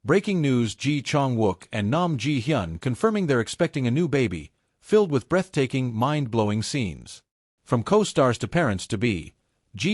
Breaking news: Chang Wook and Hyun confirming they're expecting a new baby, filled with breathtaking, mind-blowing scenes. From co-stars to Parents-to-BeJi,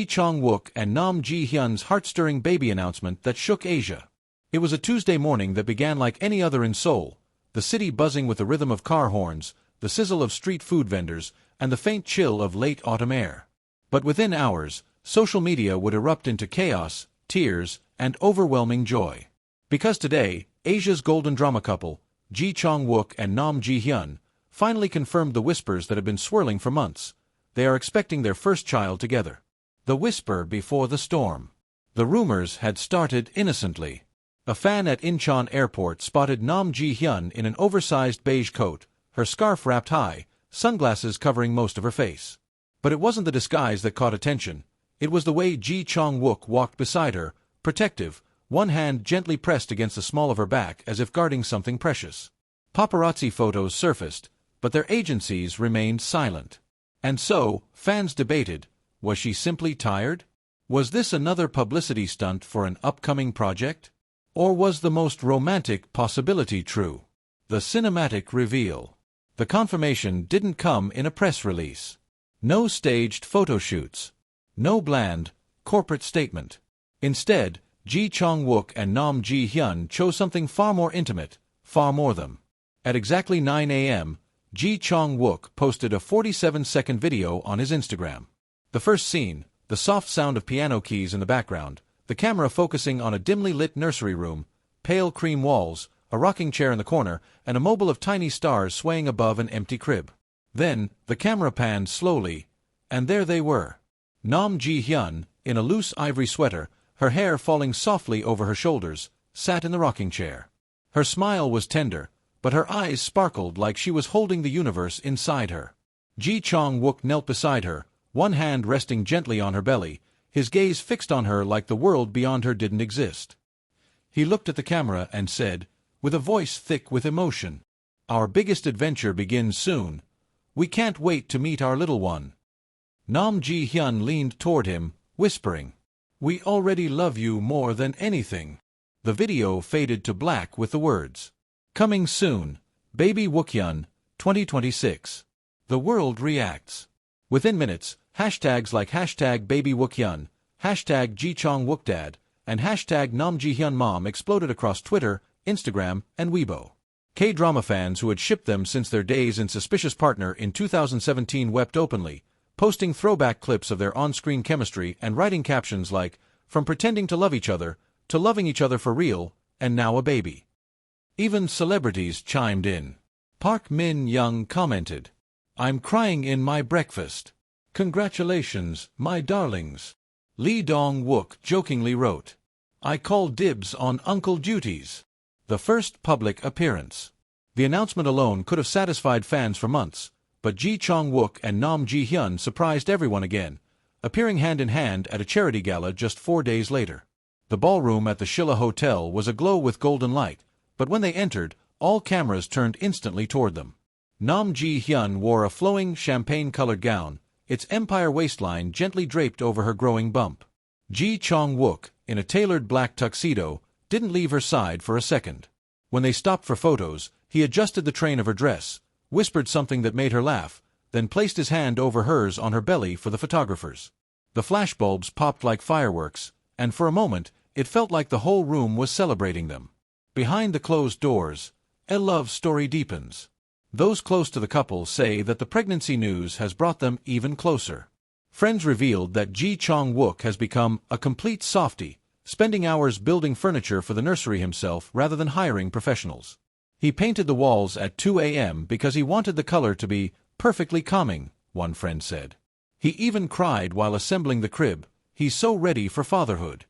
Chang Wook and Hyun's heart-stirring baby announcement that shook Asia. It was a Tuesday morning that began like any other in Seoul, the city buzzing with the rhythm of car horns, the sizzle of street food vendors, and the faint chill of late autumn air. But within hours, social media would erupt into chaos, tears, and overwhelming joy. Because today, Asia's golden drama couple, Chang Wook and Hyun, finally confirmed the whispers that have been swirling for months. They are expecting their first child together. The whisper before the storm. The rumors had started innocently. A fan at Incheon Airport spotted Hyun in an oversized beige coat, her scarf wrapped high, sunglasses covering most of her face. But it wasn't the disguise that caught attention. It was the way Chang Wook walked beside her, protective, one hand gently pressed against the small of her back as if guarding something precious. Paparazzi photos surfaced, but their agencies remained silent. And so, fans debated, was she simply tired? Was this another publicity stunt for an upcoming project? Or was the most romantic possibility true? The cinematic reveal. The confirmation didn't come in a press release. No staged photo shoots. No bland, corporate statement. Instead, Chang Wook and Hyun chose something far more intimate, far more them. At exactly 9 a.m., Chang Wook posted a 47-second video on his Instagram. The first scene, the soft sound of piano keys in the background, the camera focusing on a dimly lit nursery room, pale cream walls, a rocking chair in the corner, and a mobile of tiny stars swaying above an empty crib. Then, the camera panned slowly, and there they were. Hyun, in a loose ivory sweater, her hair falling softly over her shoulders, sat in the rocking chair. Her smile was tender, but her eyes sparkled like she was holding the universe inside her. Chang Wook knelt beside her, one hand resting gently on her belly, his gaze fixed on her like the world beyond her didn't exist. He looked at the camera and said, with a voice thick with emotion, "Our biggest adventure begins soon. We can't wait to meet our little one." Hyun leaned toward him, whispering, "We already love you more than anything." The video faded to black with the words, "Coming soon, Baby Wookhyun, 2026. The world reacts." Within minutes, hashtags like #BabyWookhyun, #GChangWookDad, and #NamJiHyunMom exploded across Twitter, Instagram, and Weibo. K-drama fans who had shipped them since their days in Suspicious Partner in 2017 wept openly, posting throwback clips of their on-screen chemistry and writing captions like, "From pretending to love each other, to loving each other for real, and now a baby." Even celebrities chimed in. Park Min-young commented, "I'm crying in my breakfast. Congratulations, my darlings." Lee Dong-wook jokingly wrote, "I call dibs on uncle duties." The first public appearance. The announcement alone could have satisfied fans for months, but Chang Wook and Hyun surprised everyone again, appearing hand-in-hand at a charity gala just 4 days later. The ballroom at the Shilla Hotel was aglow with golden light, but when they entered, all cameras turned instantly toward them. Hyun wore a flowing, champagne-colored gown, its empire waistline gently draped over her growing bump. Chang Wook, in a tailored black tuxedo, didn't leave her side for a second. When they stopped for photos, he adjusted the train of her dress, whispered something that made her laugh, then placed his hand over hers on her belly for the photographers. The flashbulbs popped like fireworks, and for a moment, it felt like the whole room was celebrating them. Behind the closed doors, a love story deepens. Those close to the couple say that the pregnancy news has brought them even closer. Friends revealed that Chang Wook has become a complete softie, spending hours building furniture for the nursery himself rather than hiring professionals. He painted the walls at 2 a.m. because he wanted the color to be perfectly calming, one friend said. He even cried while assembling the crib. He's so ready for fatherhood.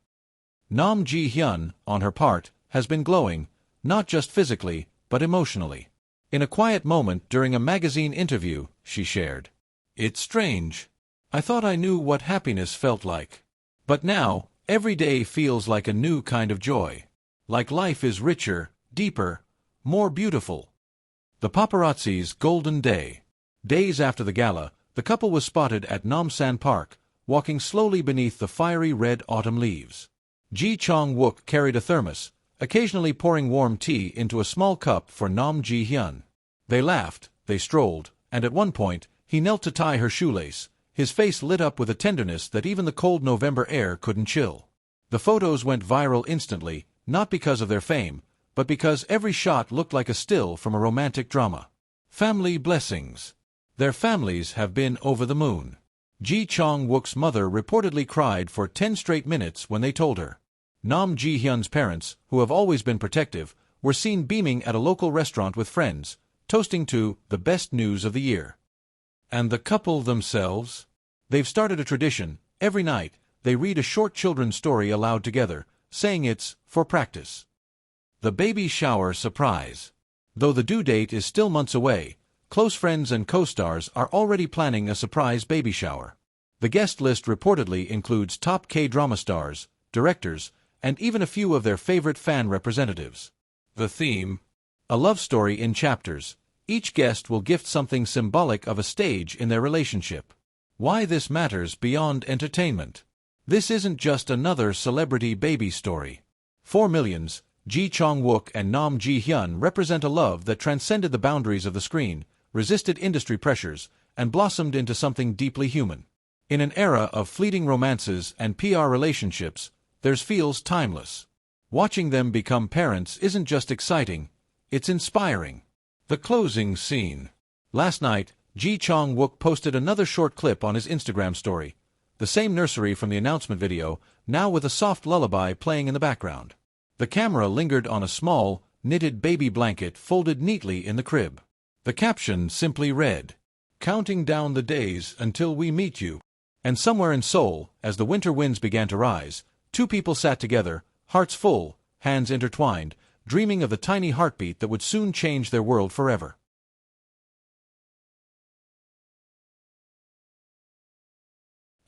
Hyun, on her part, has been glowing, not just physically, but emotionally. In a quiet moment during a magazine interview, she shared, "It's strange. I thought I knew what happiness felt like. But now, every day feels like a new kind of joy. Like life is richer, deeper, more beautiful." The paparazzi's golden day. Days after the gala, the couple was spotted at Namsan Park, walking slowly beneath the fiery red autumn leaves. Chang Wook carried a thermos, occasionally pouring warm tea into a small cup for Nam Ji-hyun. They laughed, they strolled, and at one point, he knelt to tie her shoelace, his face lit up with a tenderness that even the cold November air couldn't chill. The photos went viral instantly, not because of their fame, but because every shot looked like a still from a romantic drama. Family blessings. Their families have been over the moon. Chang Wook's mother reportedly cried for 10 straight minutes when they told her. Nam Ji-hyun's parents, who have always been protective, were seen beaming at a local restaurant with friends, toasting to the best news of the year. And the couple themselves? They've started a tradition. Every night, they read a short children's story aloud together, saying it's for practice. The baby shower surprise. Though the due date is still months away, close friends and co-stars are already planning a surprise baby shower. The guest list reportedly includes top K-drama stars, directors, and even a few of their favorite fan representatives. The theme? A love story in chapters. Each guest will gift something symbolic of a stage in their relationship. Why this matters beyond entertainment. This isn't just another celebrity baby story. For millions, Chang Wook and Nam Ji-hyun represent a love that transcended the boundaries of the screen, resisted industry pressures, and blossomed into something deeply human. In an era of fleeting romances and PR relationships, theirs feels timeless. Watching them become parents isn't just exciting, it's inspiring. The closing scene. Last night, Chang Wook posted another short clip on his Instagram story. The same nursery from the announcement video, now with a soft lullaby playing in the background. The camera lingered on a small, knitted baby blanket folded neatly in the crib. The caption simply read, "Counting down the days until we meet you." And somewhere in Seoul, as the winter winds began to rise, two people sat together, hearts full, hands intertwined, dreaming of the tiny heartbeat that would soon change their world forever.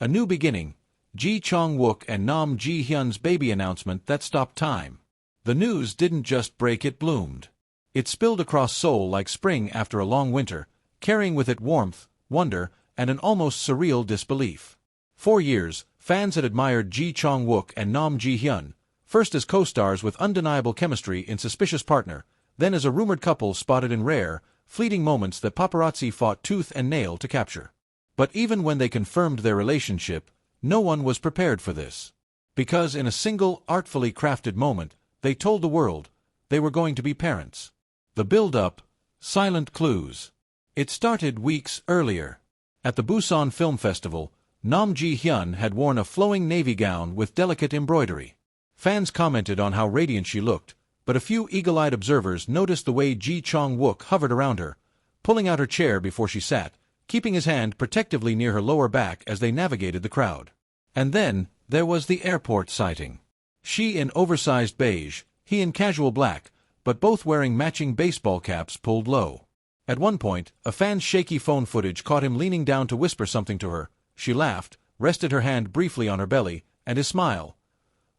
A new beginning. Chang Wook and Nam Ji-hyun's baby announcement that stopped time. The news didn't just break, it bloomed. It spilled across Seoul like spring after a long winter, carrying with it warmth, wonder, and an almost surreal disbelief. For years, fans had admired Chang Wook and Nam Ji-hyun, first as co-stars with undeniable chemistry in Suspicious Partner, then as a rumored couple spotted in rare, fleeting moments that paparazzi fought tooth and nail to capture. But even when they confirmed their relationship, no one was prepared for this. Because in a single, artfully crafted moment, they told the world they were going to be parents. The build-up, silent clues. It started weeks earlier. At the Busan Film Festival, Nam Ji-hyun had worn a flowing navy gown with delicate embroidery. Fans commented on how radiant she looked, but a few eagle-eyed observers noticed the way Chang Wook hovered around her, pulling out her chair before she sat, keeping his hand protectively near her lower back as they navigated the crowd. And then, there was the airport sighting. She in oversized beige, he in casual black, but both wearing matching baseball caps pulled low. At one point, a fan's shaky phone footage caught him leaning down to whisper something to her. She laughed, rested her hand briefly on her belly, and his smile.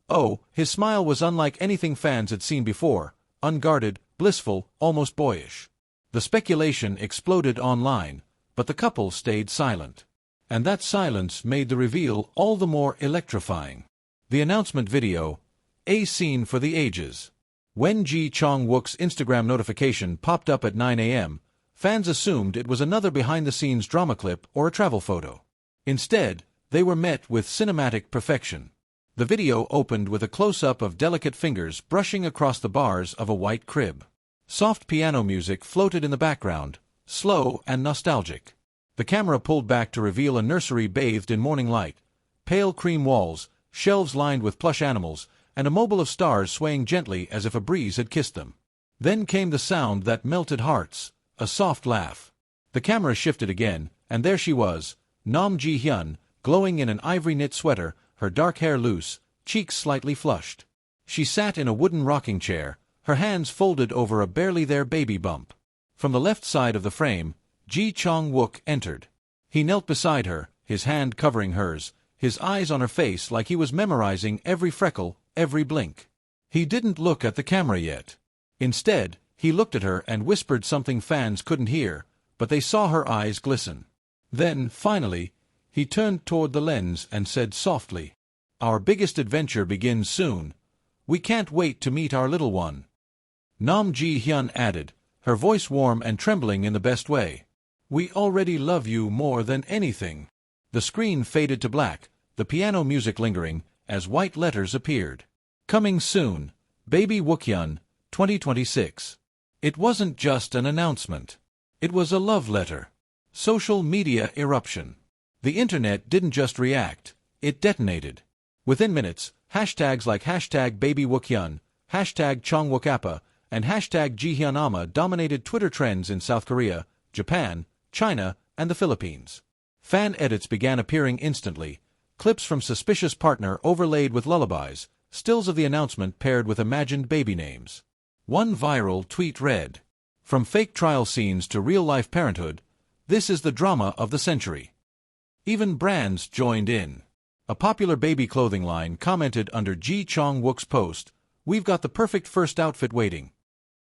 Oh, his smile was unlike anything fans had seen before, unguarded, blissful, almost boyish. The speculation exploded online, but the couple stayed silent. And that silence made the reveal all the more electrifying. The announcement video, a scene for the ages. When Chang Wook's Instagram notification popped up at 9 a.m., fans assumed it was another behind-the-scenes drama clip or a travel photo. Instead, they were met with cinematic perfection. The video opened with a close-up of delicate fingers brushing across the bars of a white crib. Soft piano music floated in the background, slow and nostalgic. The camera pulled back to reveal a nursery bathed in morning light, pale cream walls, shelves lined with plush animals, and a mobile of stars swaying gently as if a breeze had kissed them. Then came the sound that melted hearts, a soft laugh. The camera shifted again, and there she was, Nam Ji-hyun, glowing in an ivory knit sweater, her dark hair loose, cheeks slightly flushed. She sat in a wooden rocking chair, her hands folded over a barely there baby bump. From the left side of the frame, Chang Wook entered. He knelt beside her, his hand covering hers, his eyes on her face like he was memorizing every freckle, every blink. He didn't look at the camera yet. Instead, he looked at her and whispered something fans couldn't hear, but they saw her eyes glisten. Then, finally, he turned toward the lens and said softly, "Our biggest adventure begins soon. We can't wait to meet our little one. Nam Ji-hyun added, her voice warm and trembling in the best way. We already love you more than anything. The screen faded to black, the piano music lingering, as white letters appeared. Coming soon, Baby Wookhyun, 2026. It wasn't just an announcement. It was a love letter. Social media eruption. The internet didn't just react, it detonated. Within minutes, hashtags like hashtag Baby Wookhyun, hashtag Chang Wook and hashtag Jihyunama dominated Twitter trends in South Korea, Japan, China, and the Philippines. Fan edits began appearing instantly, clips from suspicious partner overlaid with lullabies, stills of the announcement paired with imagined baby names. One viral tweet read, "From fake trial scenes to real-life parenthood, this is the drama of the century." Even brands joined in. A popular baby clothing line commented under Ji Chang Wook's post, "We've got the perfect first outfit waiting."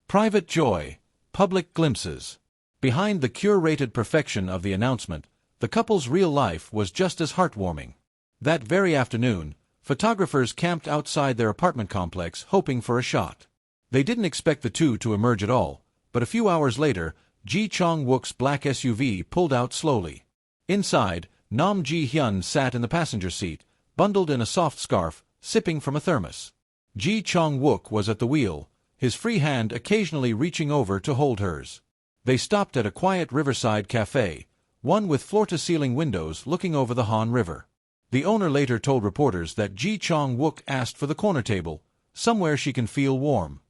Private joy, public glimpses. Behind the curated perfection of the announcement, the couple's real life was just as heartwarming. That very afternoon, photographers camped outside their apartment complex hoping for a shot. They didn't expect the two to emerge at all, but a few hours later, Ji Chang Wook's black SUV pulled out slowly. Inside, Nam Ji-hyun sat in the passenger seat, bundled in a soft scarf, sipping from a thermos. Ji Chang Wook was at the wheel, his free hand occasionally reaching over to hold hers. They stopped at a quiet riverside cafe, one with floor-to-ceiling windows looking over the Han River. The owner later told reporters that Ji Chang Wook asked for the corner table, somewhere she can feel warm.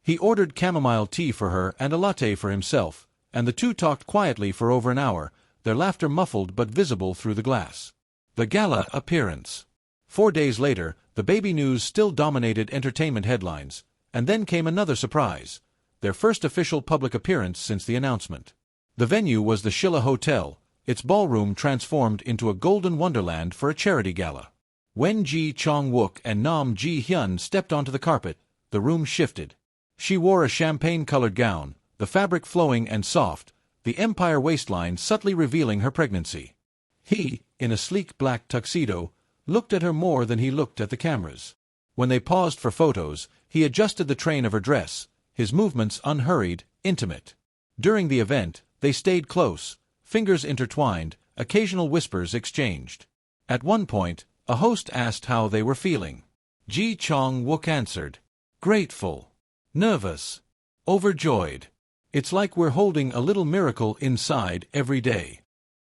He ordered chamomile tea for her and a latte for himself, and the two talked quietly for over an hour, their laughter muffled but visible through the glass. The gala appearance. 4 days later, the baby news still dominated entertainment headlines, and then came another surprise, their first official public appearance since the announcement. The venue was the Shilla Hotel, its ballroom transformed into a golden wonderland for a charity gala. When Ji Chang Wook and Nam Ji-hyun stepped onto the carpet, the room shifted. She wore a champagne-colored gown, the fabric flowing and soft, the empire waistline subtly revealing her pregnancy. He, in a sleek black tuxedo, looked at her more than he looked at the cameras. When they paused for photos, he adjusted the train of her dress, his movements unhurried, intimate. During the event, they stayed close, fingers intertwined, occasional whispers exchanged. At one point, a host asked how they were feeling. Ji Chang Wook answered, "Grateful, nervous, overjoyed. It's like we're holding a little miracle inside every day."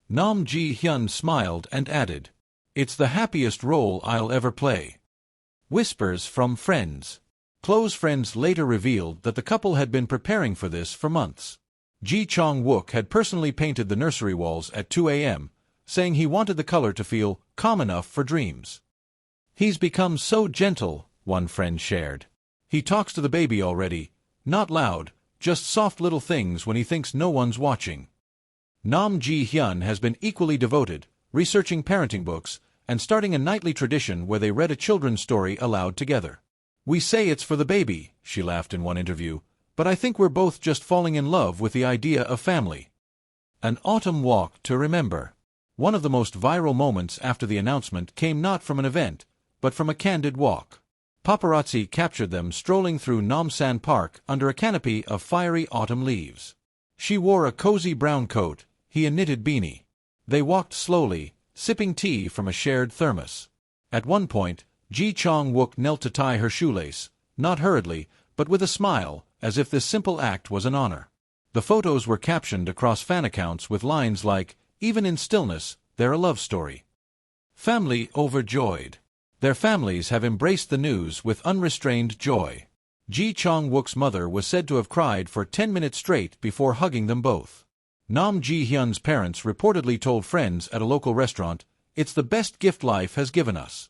Nam Ji-hyun smiled and added, "It's the happiest role I'll ever play." Whispers from friends. Close friends later revealed that the couple had been preparing for this for months. Ji Chang Wook had personally painted the nursery walls at 2 a.m., saying he wanted the color to feel calm enough for dreams. "He's become so gentle," one friend shared. "He talks to the baby already, not loud, just soft little things when he thinks no one's watching." Nam Ji-hyun has been equally devoted, researching parenting books, and starting a nightly tradition where they read a children's story aloud together. "We say it's for the baby," she laughed in one interview, "but I think we're both just falling in love with the idea of family." An autumn walk to remember. One of the most viral moments after the announcement came not from an event, but from a candid walk. Paparazzi captured them strolling through Namsan Park under a canopy of fiery autumn leaves. She wore a cozy brown coat, he a knitted beanie. They walked slowly, sipping tea from a shared thermos. At one point, Ji Chang Wook knelt to tie her shoelace, not hurriedly, but with a smile, as if this simple act was an honor. The photos were captioned across fan accounts with lines like, "Even in stillness, they're a love story." Family overjoyed. Their families have embraced the news with unrestrained joy. Ji Chang Wook's mother was said to have cried for 10 minutes straight before hugging them both. Nam Ji-hyun's parents reportedly told friends at a local restaurant, "It's the best gift life has given us."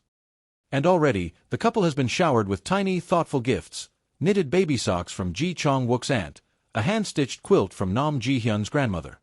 And already, the couple has been showered with tiny, thoughtful gifts: knitted baby socks from Ji Chang Wook's aunt, a hand-stitched quilt from Nam Ji-hyun's grandmother.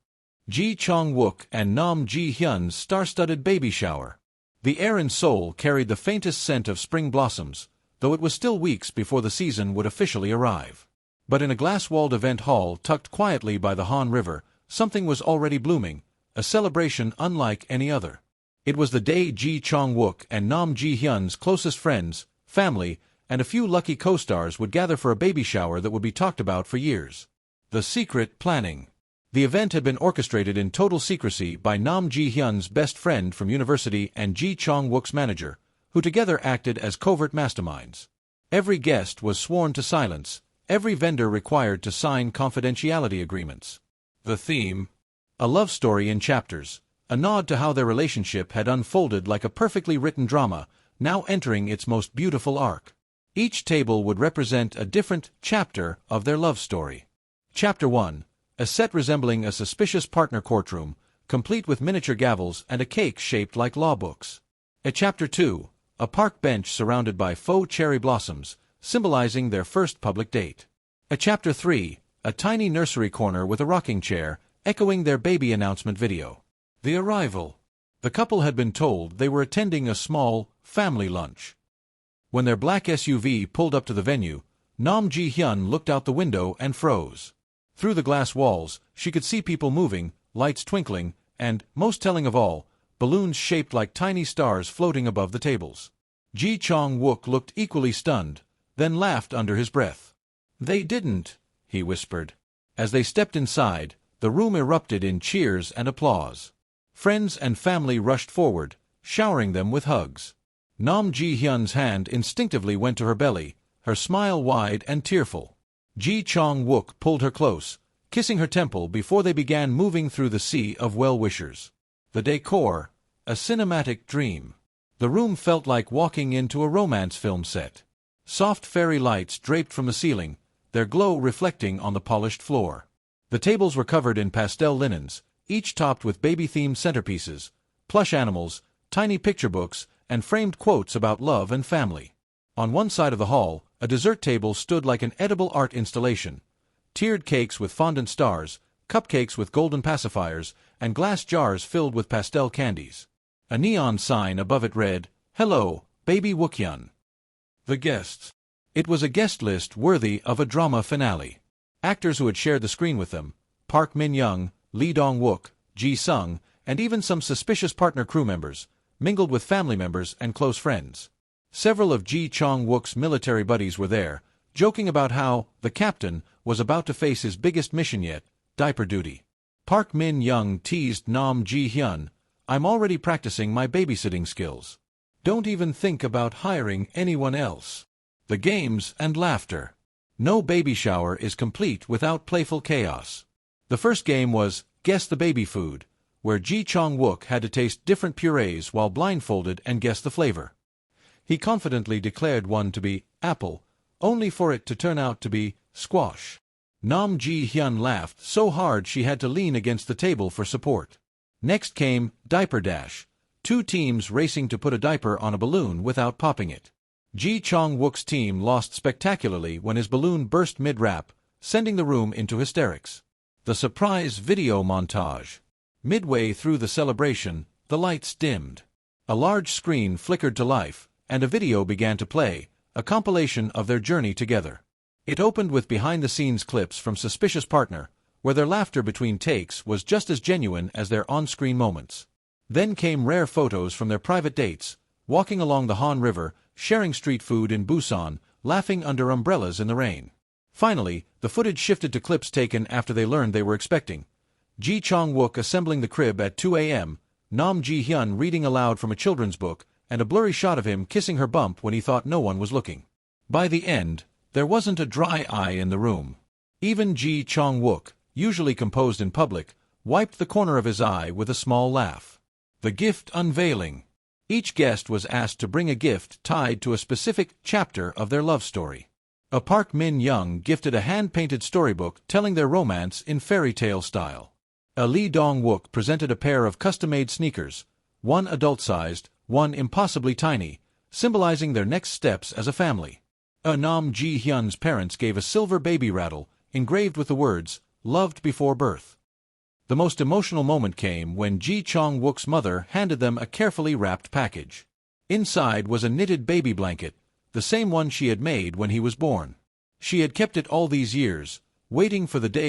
Ji Chang Wook and Nam Ji-hyun's star-studded baby shower. The air in Seoul carried the faintest scent of spring blossoms, though it was still weeks before the season would officially arrive. But in a glass-walled event hall tucked quietly by the Han River, something was already blooming, a celebration unlike any other. It was the day Ji Chang Wook and Nam Ji-hyun's closest friends, family, and a few lucky co-stars would gather for a baby shower that would be talked about for years. The secret planning. The event had been orchestrated in total secrecy by Nam Ji-hyun's best friend from university and Ji Chong-wook's manager, who together acted as covert masterminds. Every guest was sworn to silence, every vendor required to sign confidentiality agreements. The theme? A love story in chapters, a nod to how their relationship had unfolded like a perfectly written drama, now entering its most beautiful arc. Each table would represent a different chapter of their love story. Chapter 1. A set resembling a suspicious partner courtroom, complete with miniature gavels and a cake shaped like law books. Chapter 2. A park bench surrounded by faux cherry blossoms, symbolizing their first public date. Chapter 3. A tiny nursery corner with a rocking chair, echoing their baby announcement video. The arrival. The couple had been told they were attending a small, family lunch. When their black SUV pulled up to the venue, Nam Ji-hyun looked out the window and froze. Through the glass walls, she could see people moving, lights twinkling, and, most telling of all, balloons shaped like tiny stars floating above the tables. Ji Chong-wook looked equally stunned, then laughed under his breath. "They didn't," he whispered. As they stepped inside, the room erupted in cheers and applause. Friends and family rushed forward, showering them with hugs. Nam Ji-hyun's hand instinctively went to her belly, her smile wide and tearful. Ji Chong-wook pulled her close, kissing her temple before they began moving through the sea of well-wishers. The decor, a cinematic dream. The room felt like walking into a romance film set. Soft fairy lights draped from the ceiling, their glow reflecting on the polished floor. The tables were covered in pastel linens, each topped with baby-themed centerpieces, plush animals, tiny picture books, and framed quotes about love and family. On one side of the hall, a dessert table stood like an edible art installation. Tiered cakes with fondant stars, cupcakes with golden pacifiers, and glass jars filled with pastel candies. A neon sign above it read, "Hello, Baby Wookhyun." The guests. It was a guest list worthy of a drama finale. Actors who had shared the screen with them, Park Min-young, Lee Dong-wook, Ji Sung, and even some suspicious partner crew members, mingled with family members and close friends. Several of Ji Chong-wook's military buddies were there, joking about how the captain was about to face his biggest mission yet, diaper duty. Park Min-young teased Nam Ji-hyun, "I'm already practicing my babysitting skills. Don't even think about hiring anyone else." The games and laughter. No baby shower is complete without playful chaos. The first game was Guess the Baby Food, where Ji Chong-wook had to taste different purees while blindfolded and guess the flavor. He confidently declared one to be apple, only for it to turn out to be squash. Nam Ji-hyun laughed so hard she had to lean against the table for support. Next came Diaper Dash, two teams racing to put a diaper on a balloon without popping it. Ji Chong-wook's team lost spectacularly when his balloon burst mid-rap, sending the room into hysterics. The surprise video montage. Midway through the celebration, the lights dimmed. A large screen flickered to life, and a video began to play, a compilation of their journey together. It opened with behind-the-scenes clips from Suspicious Partner, where their laughter between takes was just as genuine as their on-screen moments. Then came rare photos from their private dates, walking along the Han River, sharing street food in Busan, laughing under umbrellas in the rain. Finally, the footage shifted to clips taken after they learned they were expecting. Ji Chong-wook assembling the crib at 2 a.m., Nam Ji-hyun reading aloud from a children's book, and a blurry shot of him kissing her bump when he thought no one was looking. By the end, there wasn't a dry eye in the room. Even Ji Chong-wook, usually composed in public, wiped the corner of his eye with a small laugh. The gift unveiling. Each guest was asked to bring a gift tied to a specific chapter of their love story. A Park Min-young gifted a hand-painted storybook telling their romance in fairy tale style. A Lee Dong-wook presented a pair of custom-made sneakers, one adult-sized, one impossibly tiny, symbolizing their next steps as a family. A Nam Ji-hyun's parents gave a silver baby rattle, engraved with the words, "Loved before birth." The most emotional moment came when Ji Chong-wook's mother handed them a carefully wrapped package. Inside was a knitted baby blanket, the same one she had made when he was born. She had kept it all these years, waiting for the day